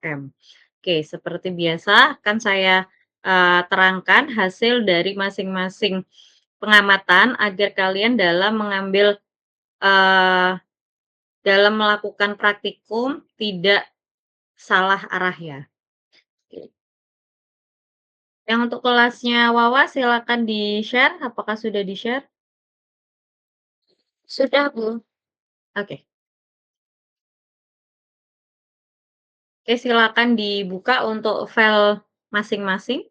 FM. Oke, seperti biasa akan saya, terangkan hasil dari masing-masing pengamatan agar kalian eee, dalam melakukan praktikum tidak salah arah ya. Oke. Yang untuk kelasnya Wawa silakan di-share, apakah sudah di-share? Sudah, Bu. Oke. Oke, silakan dibuka untuk file masing-masing.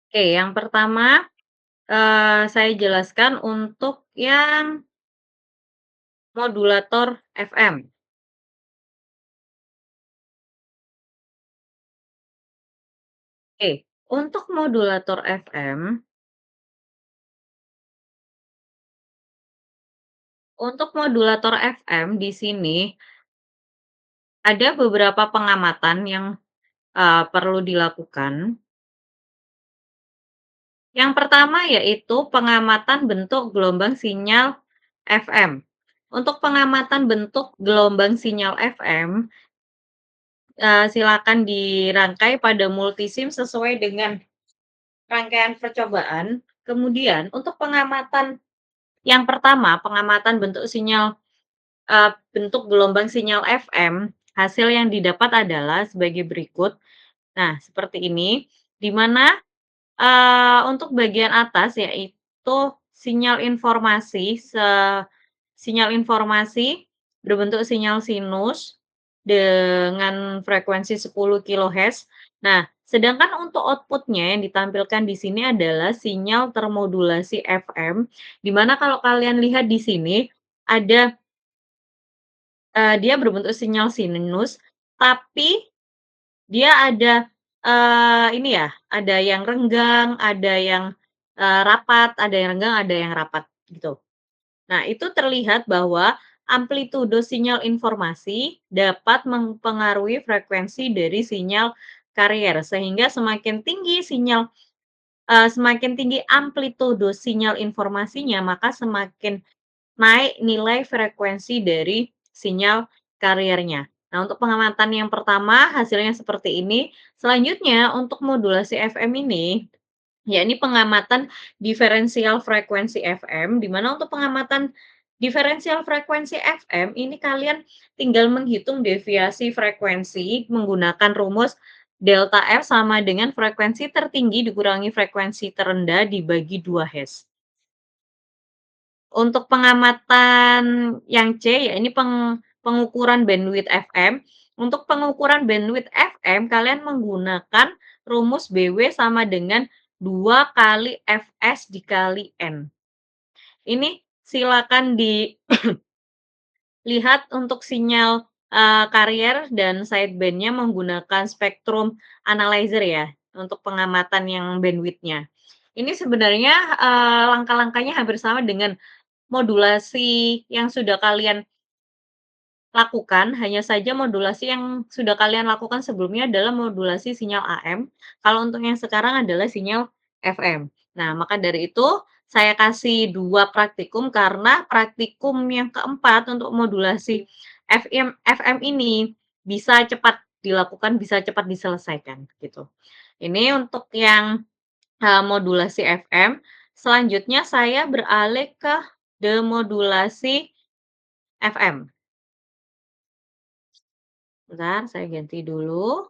Oke, yang pertama, saya jelaskan untuk yang modulator FM. Oke, untuk modulator FM di sini ada beberapa pengamatan yang, perlu dilakukan. Yang pertama yaitu pengamatan bentuk gelombang sinyal FM. Untuk pengamatan bentuk gelombang sinyal FM, silakan dirangkai pada multisim sesuai dengan rangkaian percobaan. Kemudian untuk pengamatan yang pertama, pengamatan bentuk gelombang sinyal FM, hasil yang didapat adalah sebagai berikut. Nah, seperti ini, di mana untuk bagian atas yaitu sinyal informasi sinyal informasi berbentuk sinyal sinus dengan frekuensi 10 kilohertz. Nah, sedangkan untuk outputnya yang ditampilkan di sini adalah sinyal termodulasi FM, di mana kalau kalian lihat di sini ada, dia berbentuk sinyal sinus, tapi dia ada, ini ya, ada yang renggang, ada yang, rapat, ada yang renggang, ada yang rapat, gitu. Nah, itu terlihat bahwa amplitudo sinyal informasi dapat mempengaruhi frekuensi dari sinyal carrier, sehingga semakin tinggi amplitudo sinyal informasinya, maka semakin naik nilai frekuensi dari sinyal kariernya. Nah, untuk pengamatan yang pertama hasilnya seperti ini. Selanjutnya untuk modulasi FM ini, yakni pengamatan diferensial frekuensi FM, di mana untuk pengamatan diferensial frekuensi FM ini kalian tinggal menghitung deviasi frekuensi menggunakan rumus delta F sama dengan frekuensi tertinggi dikurangi frekuensi terendah dibagi 2 Hz. Untuk pengamatan yang C, ya ini pengukuran bandwidth FM. Untuk pengukuran bandwidth FM, kalian menggunakan rumus BW sama dengan 2 kali Fs dikali N. Ini silakan dilihat untuk sinyal, carrier dan sideband-nya menggunakan spektrum analyzer ya, untuk pengamatan yang bandwidth-nya. Ini sebenarnya, langkah-langkahnya hampir sama dengan modulasi yang sudah kalian lakukan, hanya saja modulasi yang sudah kalian lakukan sebelumnya adalah modulasi sinyal AM, kalau untuk yang sekarang adalah sinyal FM. Nah, maka dari itu saya kasih 2 praktikum karena praktikum yang keempat untuk modulasi FM ini bisa cepat dilakukan, bisa cepat diselesaikan, gitu. Ini untuk yang, modulasi FM. Selanjutnya saya beralih ke demodulasi FM. Bentar, saya ganti dulu.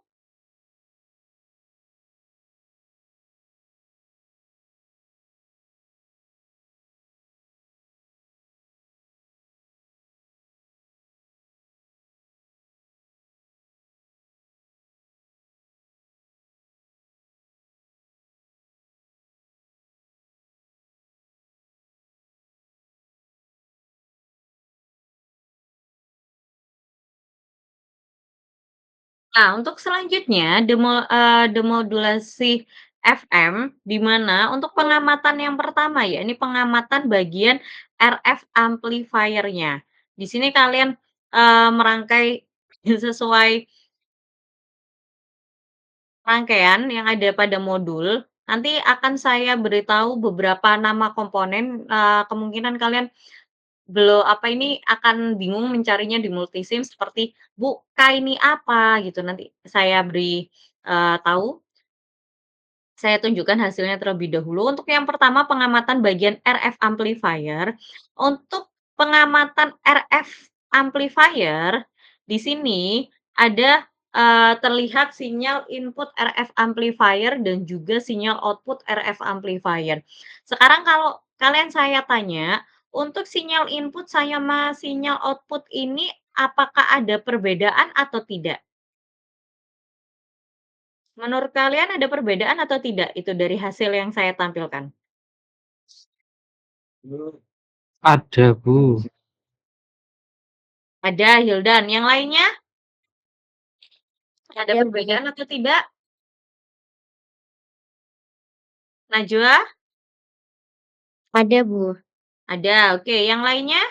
Nah, untuk selanjutnya demodulasi FM, di mana untuk pengamatan yang pertama ya, ini pengamatan bagian RF amplifier-nya. Di sini kalian, merangkai sesuai rangkaian yang ada pada modul. Nanti akan saya beritahu beberapa nama komponen, kemungkinan kalian apa ini, akan bingung mencarinya di Multisim seperti, "Bu, K ini apa?" Gitu, nanti saya beri, tahu. Saya tunjukkan hasilnya terlebih dahulu. Untuk yang pertama pengamatan bagian RF amplifier. Untuk pengamatan RF amplifier, di sini ada, terlihat sinyal input RF amplifier dan juga sinyal output RF amplifier. Sekarang kalau kalian saya tanya, untuk sinyal input sama sinyal output ini apakah ada perbedaan atau tidak? Menurut kalian ada perbedaan atau tidak itu dari hasil yang saya tampilkan? Ada, Bu. Ada, Hildan. Yang lainnya ada Ada, Bu. perbedaan atau tidak? Najwa? Ada, Bu. Ada, oke. Yang lainnya?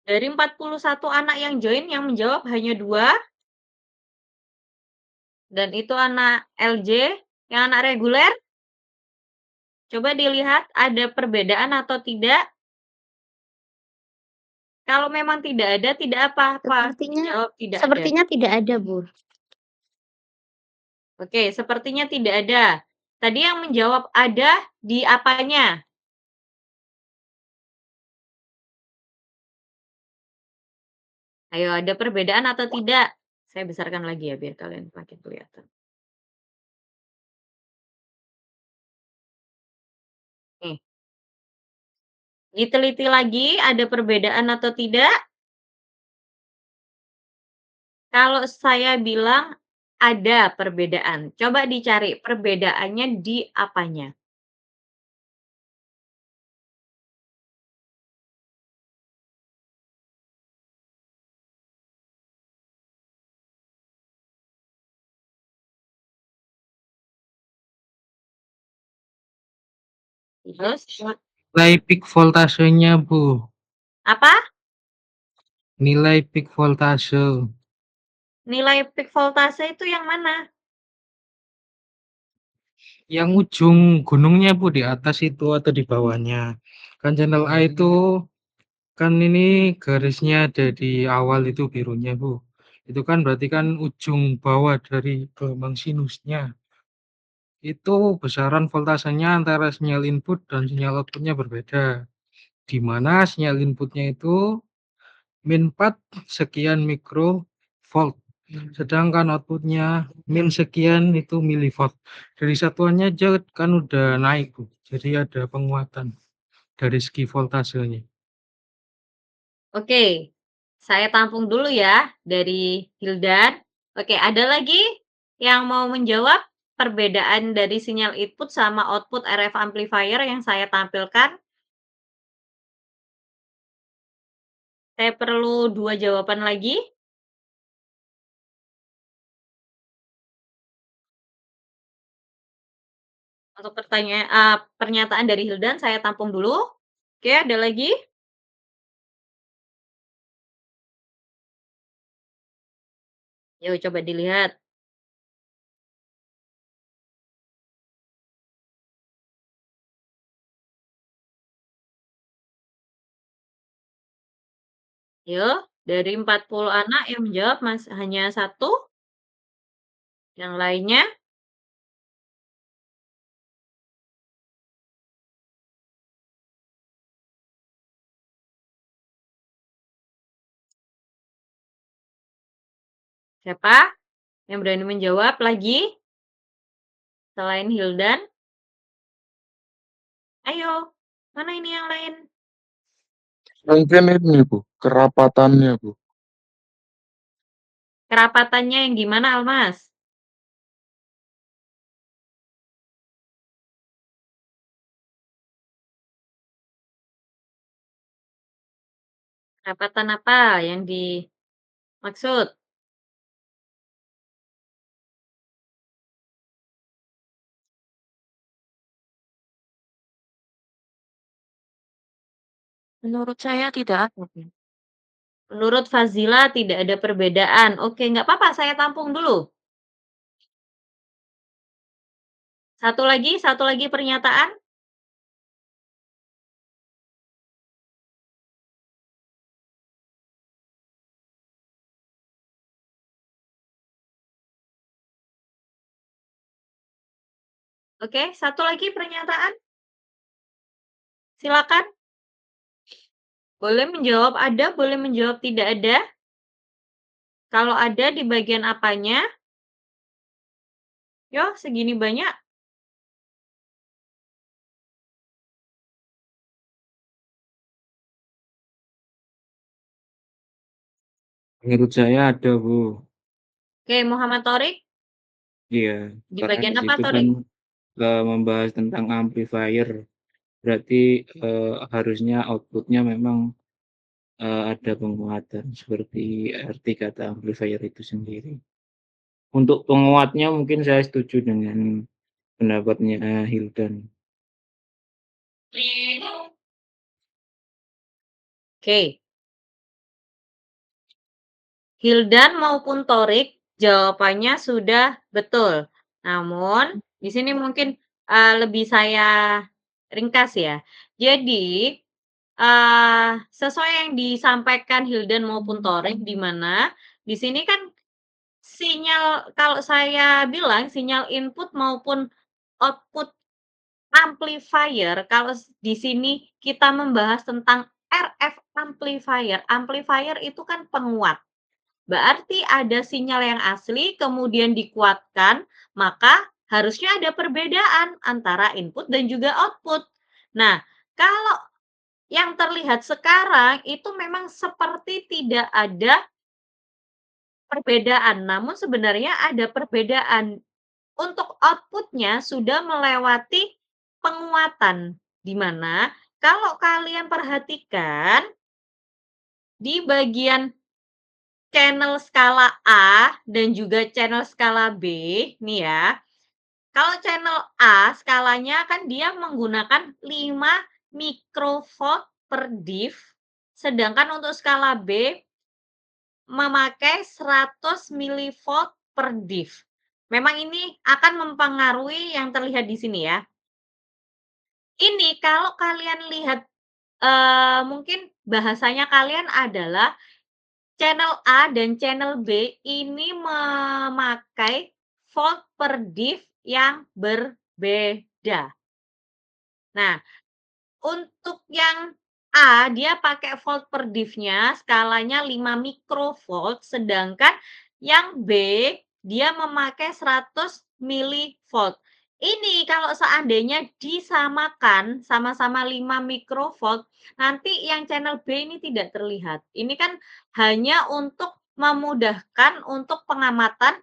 Dari 41 anak yang join, yang menjawab hanya 2, dan itu anak LJ. Yang anak reguler, coba dilihat ada perbedaan atau tidak. Kalau memang tidak ada, tidak apa-apa. Sepertinya Jawab tidak ada. sepertinya tidak ada, Bu. Oke, sepertinya tidak ada. Tadi yang menjawab ada di apanya? Ayo, ada perbedaan atau tidak? Saya besarkan lagi ya biar kalian makin kelihatan. Nih, diteliti lagi ada perbedaan atau tidak? Kalau saya bilang ada perbedaan, coba dicari perbedaannya di apanya? Terus Nilai peak voltasenya, Bu. apa? Nilai peak voltase. Nilai peak voltase itu yang mana? Yang ujung gunungnya, Bu, di atas itu atau di bawahnya. Kan channel A itu kan ini garisnya ada di awal itu birunya, Bu. Itu kan berarti kan ujung bawah dari gelombang sinusnya. Itu besaran voltasenya antara sinyal input dan sinyal outputnya berbeda. Di mana sinyal inputnya itu min 4 sekian mikrovolt. Sedangkan outputnya min sekian itu milivolt. Dari satuannya aja kan udah naik, Bu. Jadi ada penguatan dari segi voltasenya. Oke, saya tampung dulu ya dari Hildan. Oke, ada lagi yang mau menjawab perbedaan dari sinyal input sama output RF amplifier yang saya tampilkan? Saya perlu 2 jawaban lagi. Untuk pernyataan dari Hildan saya tampung dulu. Oke, ada lagi? Yuk coba dilihat. Yuk, dari 40 anak yang menjawab hanya 1, yang lainnya siapa yang berani menjawab lagi selain Hildan? Ayo, mana ini yang lain? Mungkin ini Bu, kerapatannya Bu. Kerapatannya yang gimana, Almas? Kerapatan apa yang dimaksud? Menurut saya tidak ada, Bu. Menurut Fazila tidak ada perbedaan. Oke, nggak apa-apa, saya tampung dulu. Satu lagi pernyataan. Oke, satu lagi pernyataan. Silakan. Boleh menjawab ada, boleh menjawab tidak ada. Kalau ada di bagian apanya? Yo, segini banyak. Menurut saya ada, Bu. Oke, Muhammad Thorik, Iya, di karena bagian di apa, situ kan Thorik? membahas tentang amplifier. Berarti harusnya outputnya memang ada penguatan seperti arti kata amplifier itu sendiri. Untuk penguatnya mungkin saya setuju dengan pendapatnya Hildan. Oke. Hildan maupun Thorik jawabannya sudah betul. Namun di sini mungkin lebih saya ringkas ya. Jadi sesuai yang disampaikan Hildan maupun Thorik, di mana di sini kan sinyal, kalau saya bilang sinyal input maupun output amplifier, kalau di sini kita membahas tentang RF amplifier. Amplifier itu kan penguat. Berarti ada sinyal yang asli kemudian dikuatkan, maka harusnya ada perbedaan antara input dan juga output. Nah, kalau yang terlihat sekarang itu memang seperti tidak ada perbedaan, namun sebenarnya ada perbedaan. Untuk outputnya sudah melewati penguatan, di mana kalau kalian perhatikan di bagian channel skala A dan juga channel skala B, nih ya. Kalau channel A skalanya kan dia menggunakan 5 mikrovolt per div, sedangkan untuk skala B memakai 100 milivolt per div. Memang ini akan mempengaruhi yang terlihat di sini ya. Ini kalau kalian lihat, mungkin bahasanya kalian adalah channel A dan channel B ini memakai volt per div yang berbeda. Nah, untuk yang A, dia pakai volt per div-nya skalanya 5 mikrovolt, sedangkan yang B, dia memakai 100 milivolt. Ini kalau seandainya disamakan sama-sama 5 mikrovolt, nanti yang channel B ini tidak terlihat. Ini kan hanya untuk memudahkan untuk pengamatan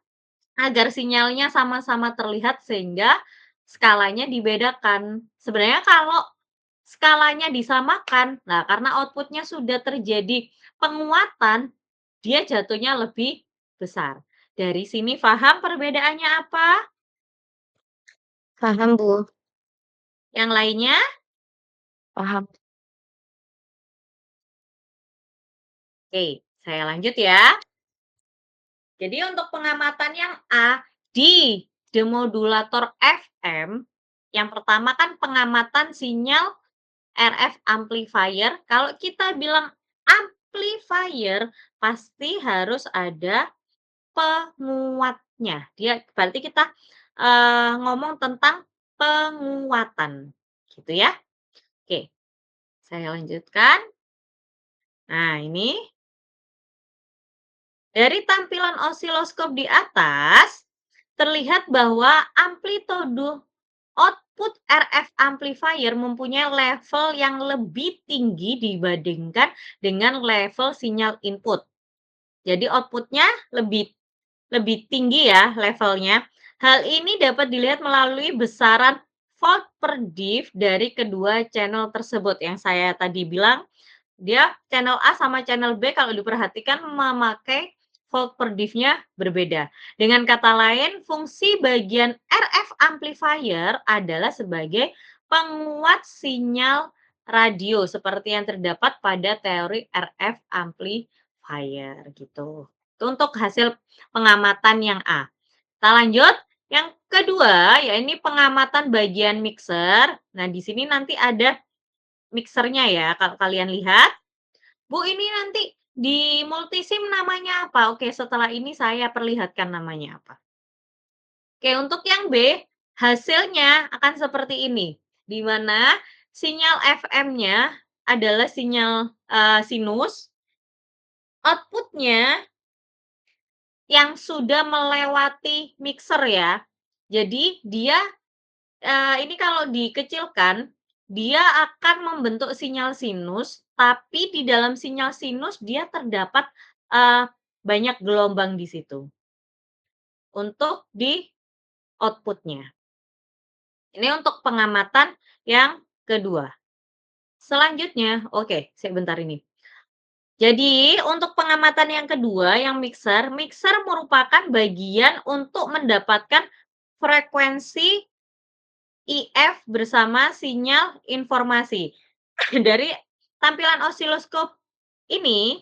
agar sinyalnya sama-sama terlihat sehingga skalanya dibedakan. Sebenarnya kalau skalanya disamakan, nah karena outputnya sudah terjadi penguatan, dia jatuhnya lebih besar. Dari sini paham perbedaannya apa? Paham, Bu. Yang lainnya? Paham. Oke, saya lanjut ya. Jadi untuk pengamatan yang A di demodulator FM, yang pertama kan pengamatan sinyal RF amplifier. Kalau kita bilang amplifier, pasti harus ada penguatnya. Dia berarti kita ngomong tentang penguatan, gitu ya. Oke, saya lanjutkan. Nah, ini dari tampilan osiloskop di atas, terlihat bahwa amplitude output RF amplifier mempunyai level yang lebih tinggi dibandingkan dengan level sinyal input. Jadi outputnya lebih tinggi ya levelnya. Hal ini dapat dilihat melalui besaran volt per div dari kedua channel tersebut. Yang saya tadi bilang, dia channel A sama channel B kalau diperhatikan memakai volt per div-nya berbeda. Dengan kata lain, fungsi bagian RF amplifier adalah sebagai penguat sinyal radio seperti yang terdapat pada teori RF amplifier. amplifier gitu. Itu untuk hasil pengamatan yang A. Kita lanjut yang kedua, ya ini pengamatan bagian mixer. Nah, di sini nanti ada mixernya ya, kalau kalian lihat. Bu, ini nanti di multisim namanya apa? Oke, setelah ini saya perlihatkan namanya apa. Oke, untuk yang B, hasilnya akan seperti ini, di mana sinyal FM-nya adalah sinyal sinus, output-nya yang sudah melewati mixer ya. Jadi dia ini kalau dikecilkan, dia akan membentuk sinyal sinus, tapi di dalam sinyal sinus dia terdapat banyak gelombang di situ untuk di output-nya. Ini untuk pengamatan yang kedua. Selanjutnya, oke, sebentar ini. Jadi, untuk pengamatan yang kedua, yang mixer, mixer merupakan bagian untuk mendapatkan frekuensi IF bersama sinyal informasi. Dari tampilan osiloskop ini,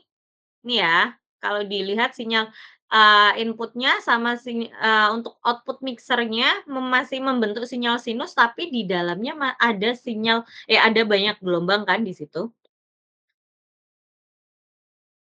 nih ya, kalau dilihat sinyal inputnya sama untuk output mixernya masih membentuk sinyal sinus, tapi di dalamnya ada ada banyak gelombang kan di situ.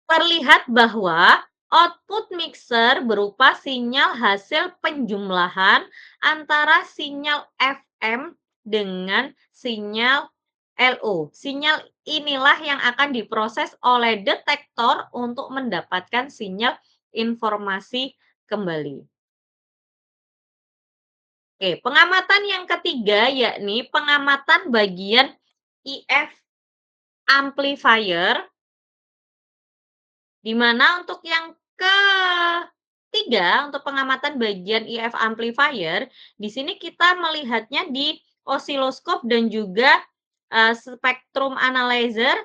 Terlihat bahwa output mixer berupa sinyal hasil penjumlahan antara sinyal FM dengan sinyal LO. Sinyal inilah yang akan diproses oleh detektor untuk mendapatkan sinyal informasi kembali. Oke, pengamatan yang ketiga yakni pengamatan bagian IF amplifier, di mana untuk yang ketiga, untuk pengamatan bagian IF amplifier, di sini kita melihatnya di osiloskop dan juga spektrum analyzer.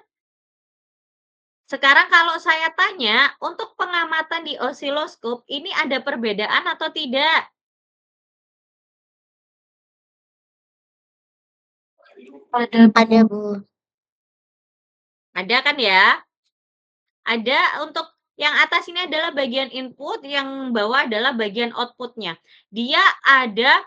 Sekarang kalau saya tanya, untuk pengamatan di osiloskop, ini ada perbedaan atau tidak? Ada, Bu. Ada kan ya? Ada. Untuk yang atas ini adalah bagian input, yang bawah adalah bagian output-nya. Dia ada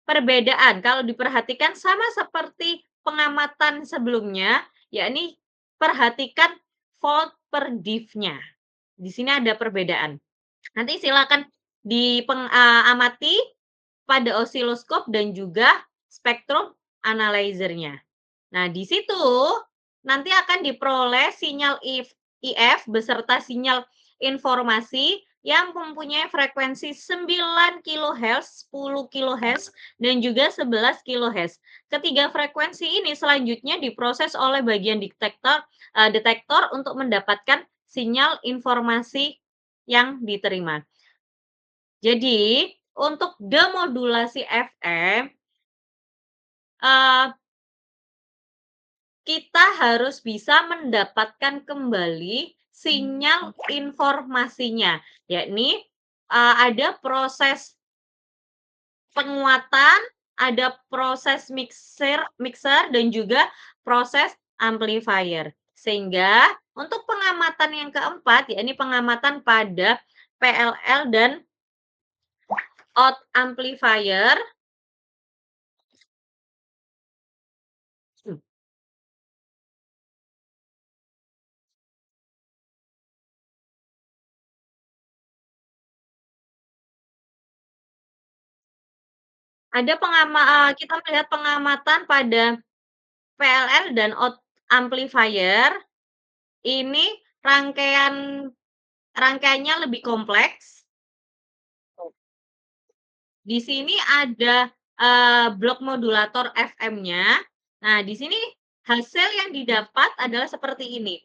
perbedaan. Kalau diperhatikan sama seperti pengamatan sebelumnya, yakni perhatikan volt per diff-nya. Di sini ada perbedaan. Nanti silakan diamati pada osiloskop dan juga spektrum analyzer-nya. Nah, di situ nanti akan diperoleh sinyal IF beserta sinyal informasi yang mempunyai frekuensi 9 kHz, 10 kHz, dan juga 11 kHz. Ketiga frekuensi ini selanjutnya diproses oleh bagian detektor untuk mendapatkan sinyal informasi yang diterima. Jadi, untuk demodulasi FM, kita harus bisa mendapatkan kembali sinyal informasinya, yakni ada proses penguatan, ada proses mixer dan juga proses amplifier. Sehingga untuk pengamatan yang keempat, yakni pengamatan pada PLL dan out amplifier, ada kita melihat pengamatan pada PLL dan out amplifier. Ini rangkaiannya lebih kompleks. Di sini ada blok modulator FM-nya. Nah, di sini hasil yang didapat adalah seperti ini.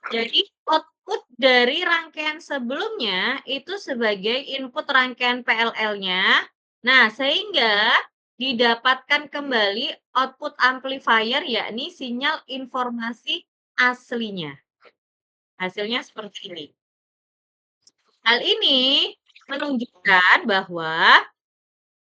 Jadi, output dari rangkaian sebelumnya itu sebagai input rangkaian PLL-nya. Nah, sehingga didapatkan kembali output amplifier, yakni sinyal informasi aslinya. Hasilnya seperti ini. Hal ini menunjukkan bahwa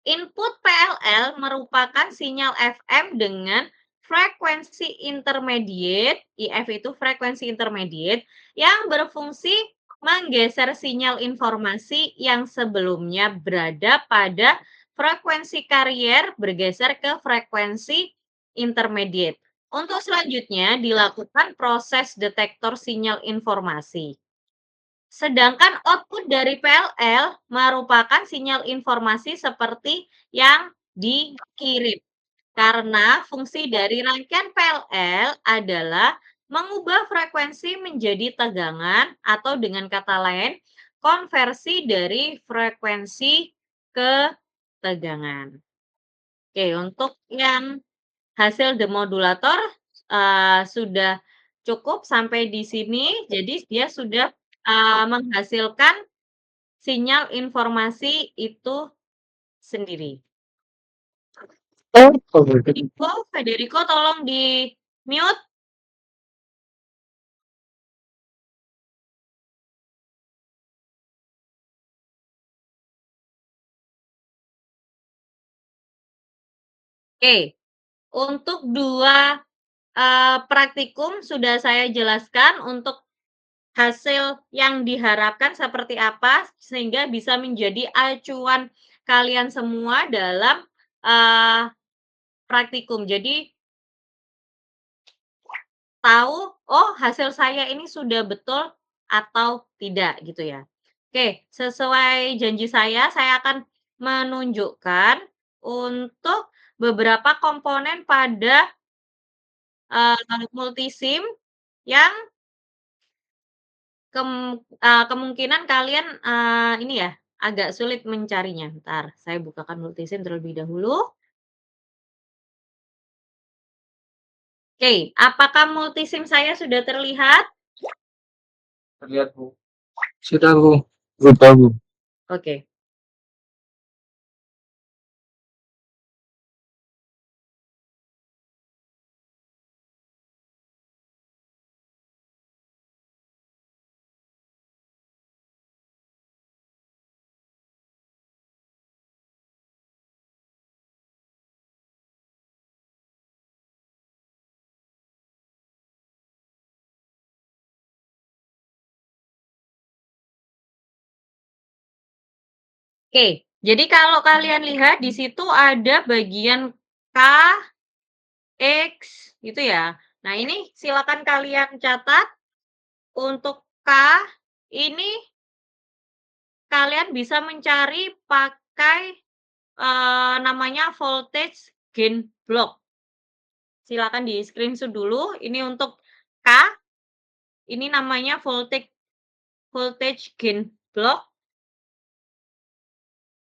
input PLL merupakan sinyal FM dengan frekuensi intermediate, IF itu frekuensi intermediate, yang berfungsi menggeser sinyal informasi yang sebelumnya berada pada frekuensi carrier bergeser ke frekuensi intermediate. Untuk selanjutnya dilakukan proses detektor sinyal informasi. Sedangkan output dari PLL merupakan sinyal informasi seperti yang dikirim. Karena fungsi dari rangkaian PLL adalah mengubah frekuensi menjadi tegangan atau dengan kata lain, konversi dari frekuensi ke tegangan. Oke, untuk yang hasil demodulator sudah cukup sampai di sini. Jadi dia sudah menghasilkan sinyal informasi itu sendiri. Federico tolong di-mute. Oke, untuk 2 praktikum sudah saya jelaskan untuk hasil yang diharapkan seperti apa, sehingga bisa menjadi acuan kalian semua dalam praktikum. Jadi tahu, oh hasil saya ini sudah betul atau tidak gitu ya. Oke, sesuai janji saya akan menunjukkan untuk beberapa komponen pada multisim yang kemungkinan kalian ini ya agak sulit mencarinya. Bentar, saya bukakan multisim terlebih dahulu. Oke, apakah multisim saya sudah terlihat? Terlihat, Bu. Sudah, Bu. Sudah, Bu. Oke. Oke, jadi kalau kalian lihat di situ ada bagian K, X, gitu ya. Nah, ini silakan kalian catat. Untuk K, ini kalian bisa mencari pakai namanya voltage gain block. Silakan di screenshot dulu. Ini untuk K, ini namanya voltage gain block.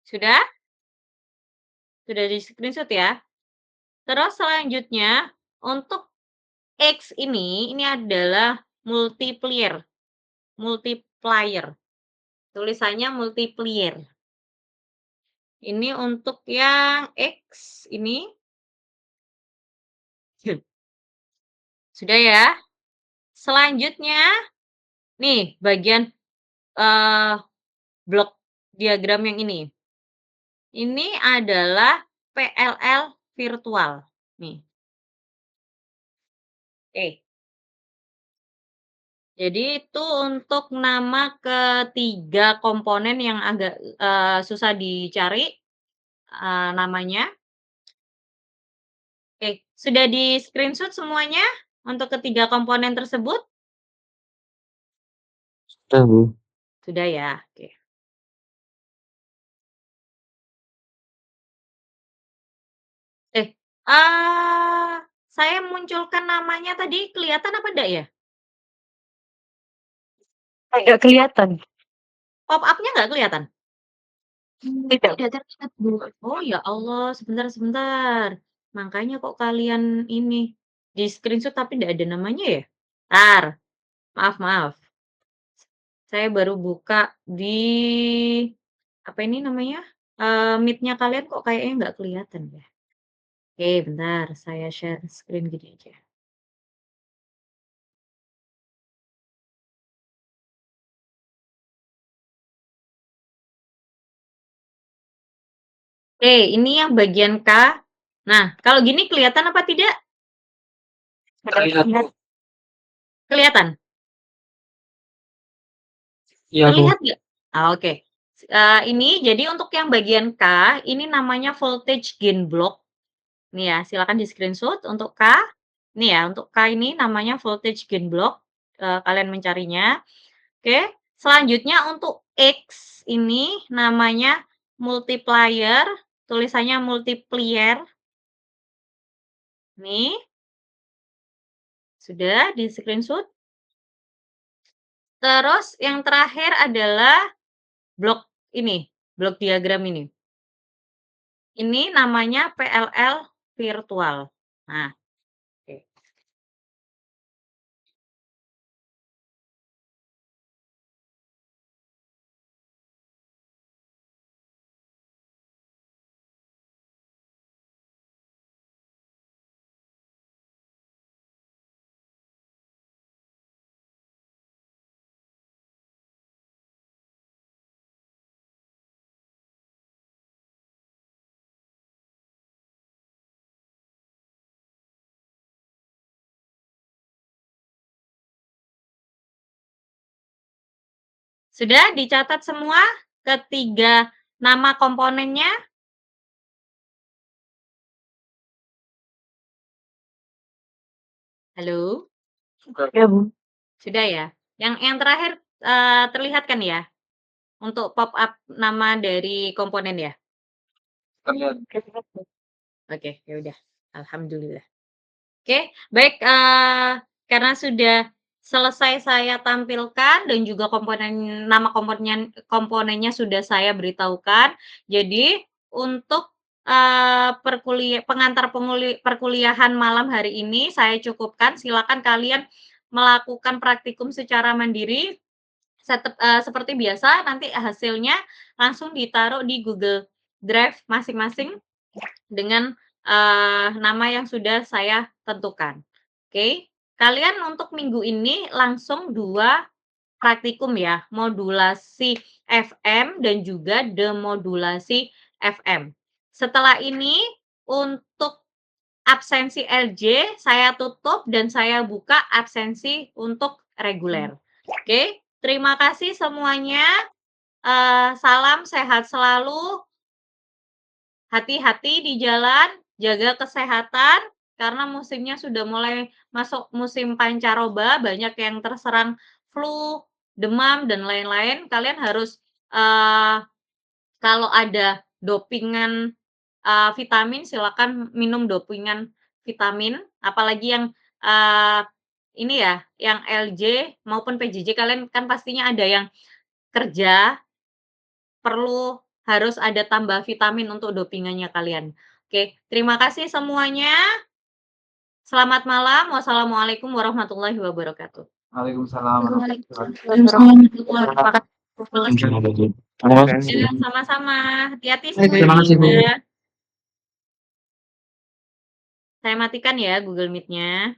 Sudah? Sudah di screenshot ya. Terus selanjutnya untuk X ini adalah multiplier. Tulisannya multiplier. Ini untuk yang X ini. Sudah ya? Selanjutnya, nih bagian blok diagram yang ini. Ini adalah PLL virtual. Nih. Oke. Jadi itu untuk nama ketiga komponen yang agak susah dicari namanya. Oke, sudah di screenshot semuanya untuk ketiga komponen tersebut? Sudah, Bu. Sudah ya, oke. Saya munculkan namanya tadi kelihatan apa enggak ya? Nggak kelihatan. Pop-up-nya nggak kelihatan? Tidak terlihat, Bu. Oh ya Allah, sebentar. Makanya kok kalian ini di screenshot tapi nggak ada namanya ya? Bentar, maaf. Saya baru buka di apa ini namanya? Meet-nya kalian kok kayaknya nggak kelihatan ya? Oke, bentar, saya share screen gini aja. Oke, ini yang bagian K. Nah, kalau gini kelihatan apa tidak? Terlihat, Bu. Kelihatan? Iya, Bu. Terlihat nggak? Oke. Ini jadi untuk yang bagian K, ini namanya voltage gain block. Nih ya, silakan di-screenshot untuk K. Nih ya, untuk K ini namanya voltage gain block, kalian mencarinya. Oke, selanjutnya untuk X ini namanya multiplier, tulisannya multiplier. Nih. Sudah di-screenshot? Terus yang terakhir adalah blok ini, blok diagram ini. Ini namanya PLL virtual. Nah, oke. Sudah dicatat semua ketiga nama komponennya? Halo? Ya, Bu. Sudah ya? Yang terakhir, terlihat kan ya? Untuk pop up nama dari komponen ya? Terlihat. Oke, ya udah. Alhamdulillah. Oke, baik, karena sudah selesai saya tampilkan dan juga nama komponennya sudah saya beritahukan. Jadi untuk, perkuliahan malam hari ini saya cukupkan, silakan kalian melakukan praktikum secara mandiri, seperti biasa nanti hasilnya langsung ditaruh di Google Drive masing-masing dengan, nama yang sudah saya tentukan. Oke, kalian untuk minggu ini langsung 2 praktikum ya, modulasi FM dan juga demodulasi FM. Setelah ini untuk absensi LJ saya tutup dan saya buka absensi untuk reguler. Oke, terima kasih semuanya, salam sehat selalu. Hati-hati di jalan, jaga kesehatan, karena musimnya sudah mulai masuk musim pancaroba, banyak yang terserang flu, demam, dan lain-lain. Kalian harus, kalau ada dopingan, vitamin, silakan minum dopingan vitamin, apalagi yang, ini ya, yang LJ maupun PJJ, kalian kan pastinya ada yang kerja, harus ada tambah vitamin untuk dopingannya kalian. Oke, terima kasih semuanya. Selamat malam. Wassalamualaikum warahmatullahi wabarakatuh. Waalaikumsalam Ya, sama-sama. Hati-hati Terima kasih, Bu. semuanya. Saya matikan ya Google Meet-nya.